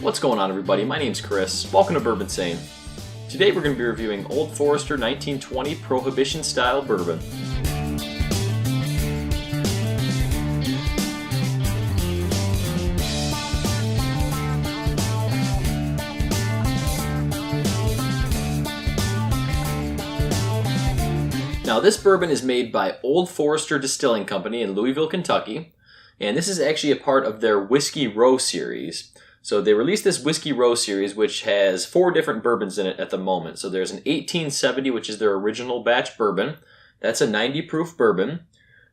What's going on, everybody? My name's Chris. Welcome to Bourbinsane. Today we're going to be reviewing Old Forester 1920 Prohibition style bourbon. Now, this bourbon is made by Old Forester Distilling Company in Louisville, Kentucky, and this is actually a part of their Whiskey Row series. So they released this Whiskey Row series, which has 4 different bourbons in it at the moment. So there's an 1870, which is their original batch bourbon. That's a 90 proof bourbon.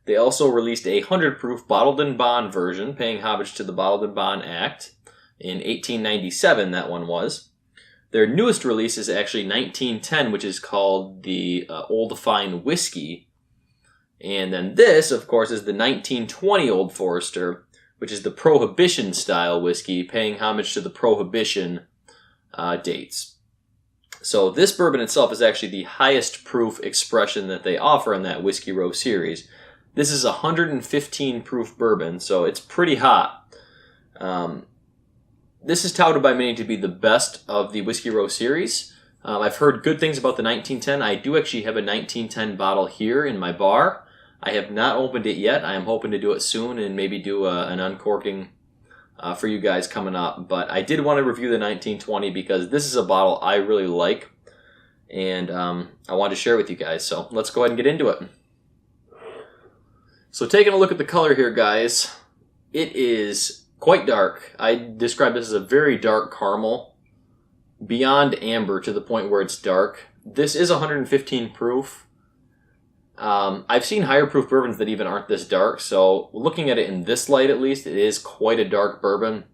They also released a 100 proof bottled in bond version, paying homage to the Bottled in Bond Act. In 1897, that one was. Their newest release is actually 1910, which is called the Old Fine Whiskey. And then this, of course, is the 1920 Old Forester, which is the Prohibition style whiskey, paying homage to the Prohibition dates. So this bourbon itself is actually the highest proof expression that they offer in that Whiskey Row series. This is a 115 proof bourbon, so it's pretty hot. This is touted by many to be the best of the Whiskey Row series. I've heard good things about the 1910. I do actually have a 1910 bottle here in my bar. I have not opened it yet. I am hoping to do it soon and maybe do an uncorking for you guys coming up. But I did want to review the 1920 because this is a bottle I really like, and I wanted to share with you guys. So let's go ahead and get into it. So taking a look at the color here, guys, it is quite dark. I describe this as a very dark caramel, beyond amber to the point where it's dark. This is 115 proof. I've seen higher proof bourbons that even aren't this dark, so looking at it in this light at least, it is quite a dark bourbon.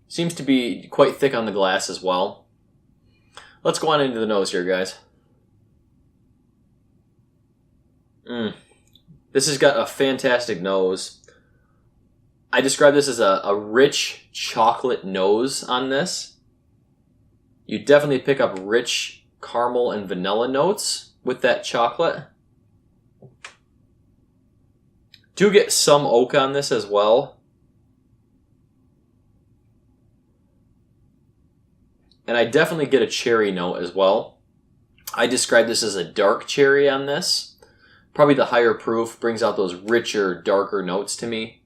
Seems to be quite thick on the glass as well. Let's go on into the nose here, guys. This has got a fantastic nose. I describe this as a rich chocolate nose on this. You definitely pick up rich caramel and vanilla notes with that chocolate. Do get some oak on this as well. And I definitely get a cherry note as well. I describe this as a dark cherry on this. Probably the higher proof brings out those richer, darker notes to me.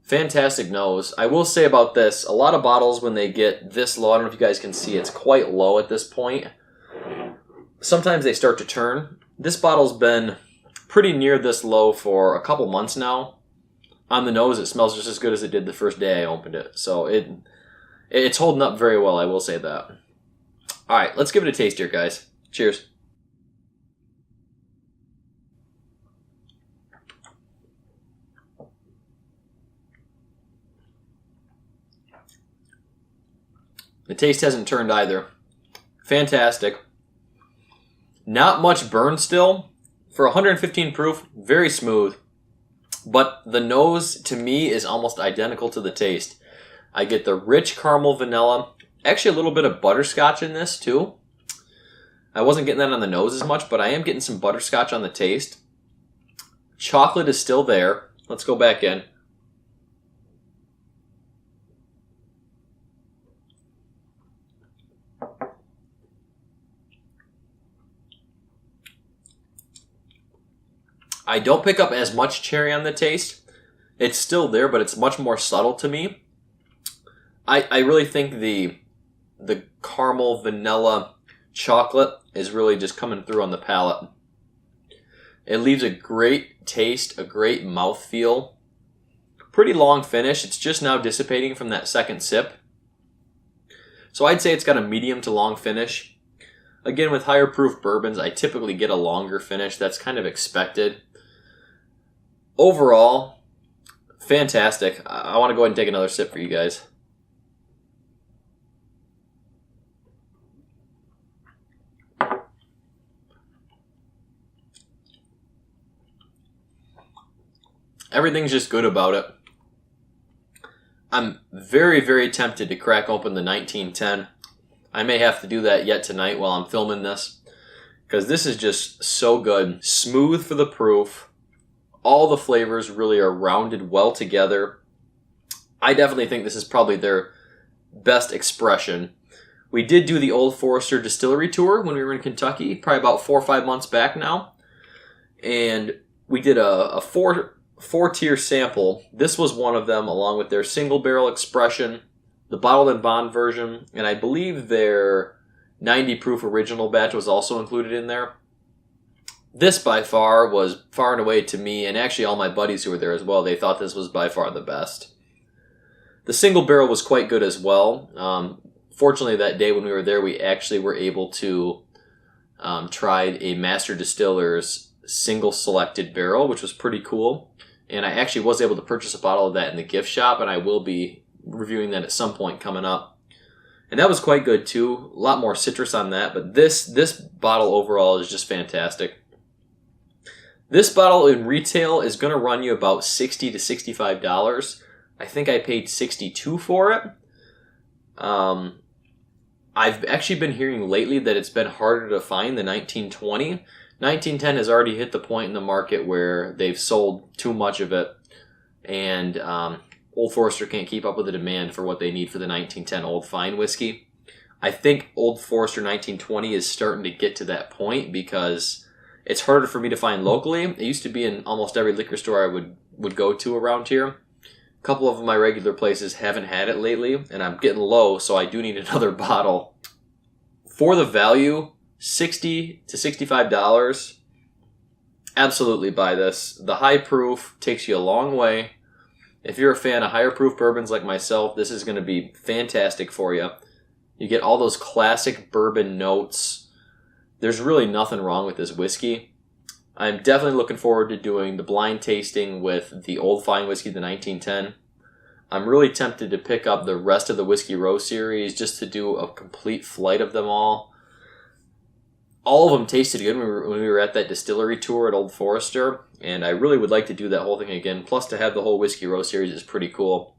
Fantastic nose. I will say about this, a lot of bottles when they get this low, I don't know if you guys can see, it's quite low at this point. Sometimes they start to turn. This bottle's been pretty near this low for a couple months now. On the nose, it smells just as good as it did the first day I opened it. So it's holding up very well, I will say that. Alright, let's give it a taste here, guys. Cheers. The taste hasn't turned either. Fantastic. Not much burn still. For 115 proof, very smooth. But the nose, to me, is almost identical to the taste. I get the rich caramel vanilla. Actually, a little bit of butterscotch in this, too. I wasn't getting that on the nose as much, but I am getting some butterscotch on the taste. Chocolate is still there. Let's go back in. I don't pick up as much cherry on the taste. It's still there, but it's much more subtle to me. I really think the caramel, vanilla, chocolate is really just coming through on the palate. It leaves a great taste, a great mouthfeel. Pretty long finish. It's just now dissipating from that second sip. So I'd say it's got a medium to long finish. Again, with higher proof bourbons, I typically get a longer finish. That's kind of expected. Overall, fantastic. I want to go ahead and take another sip for you guys. Everything's just good about it. I'm very, very tempted to crack open the 1910. I may have to do that yet tonight while I'm filming this, because this is just so good. Smooth for the proof. All the flavors really are rounded well together. I definitely think this is probably their best expression. We did do the Old Forester Distillery Tour when we were in Kentucky, probably about 4 or 5 months back now. And we did a four-tier sample. This was one of them, along with their single barrel expression, the bottled and bond version, and I believe their 90 proof original batch was also included in there. This by far was far and away to me, and actually all my buddies who were there as well, they thought this was by far the best. The single barrel was quite good as well. Fortunately, that day when we were there, we actually were able to try a master distiller's single selected barrel, which was pretty cool. And I actually was able to purchase a bottle of that in the gift shop, and I will be reviewing that at some point coming up. And that was quite good too. A lot more citrus on that, but this bottle overall is just fantastic. This bottle in retail is going to run you about $60 to $65. I think I paid $62 for it. I've actually been hearing lately that it's been harder to find the 1920. 1910 has already hit the point in the market where they've sold too much of it, and Old Forester can't keep up with the demand for what they need for the 1910 Old Fine whiskey. I think Old Forester 1920 is starting to get to that point because it's harder for me to find locally. It used to be in almost every liquor store I would go to around here. A couple of my regular places haven't had it lately, and I'm getting low, so I do need another bottle. For the value, $60 to $65, absolutely buy this. The high proof takes you a long way. If you're a fan of higher proof bourbons like myself, this is going to be fantastic for you. You get all those classic bourbon notes. There's really nothing wrong with this whiskey. I'm definitely looking forward to doing the blind tasting with the Old Fine Whiskey, the 1910. I'm really tempted to pick up the rest of the Whiskey Row series just to do a complete flight of them all. All of them tasted good when we were at that distillery tour at Old Forester, and I really would like to do that whole thing again. Plus, to have the whole Whiskey Row series is pretty cool.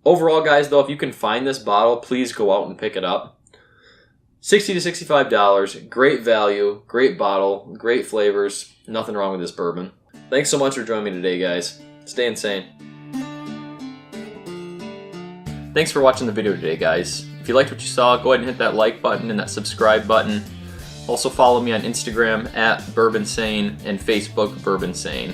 Overall, guys, though, if you can find this bottle, please go out and pick it up. $60 to $65, great value, great bottle, great flavors, nothing wrong with this bourbon. Thanks so much for joining me today, guys. Stay insane. Thanks for watching the video today, guys. If you liked what you saw, go ahead and hit that like button and that subscribe button. Also follow me on Instagram at Bourbinsane and Facebook Bourbinsane.